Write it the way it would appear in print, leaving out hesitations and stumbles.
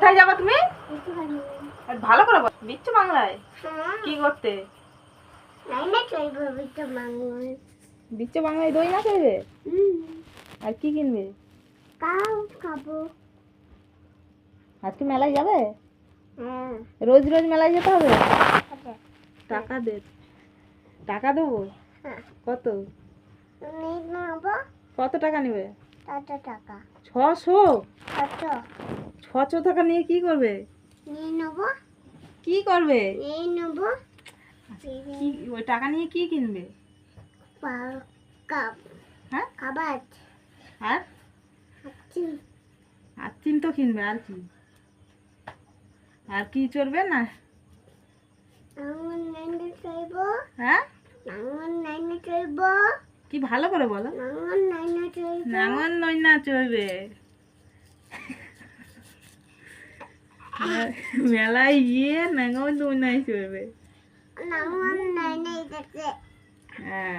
কোথায় যাবা তুমি? ভালো করে বল। বিচ্ছু বাংলায় কি করতে? বিচ্ছু বাংলায় দই না খাইবে? আর কি কিনবে? খাবো। আজকে মেলায় যাবে? রোজ রোজ মেলায় যেতে হবে? টাকা দে। টাকা দেবো? কত? কত টাকা নেবে? 600? 600 টাকা নিয়ে কি করবে? কি করবে? কি ওই টাকা নিয়ে কি কিনবে? হ্যাঁ? খাবার আর আর চিন তো কিনবে। আর কি? আর কি চলবে না? হ্যাঁ, কি ভালো করে বলো। নাঙন নইনা চলবে। মেলায় গিয়ে নাঙন নইনাই চলবে। হ্যাঁ।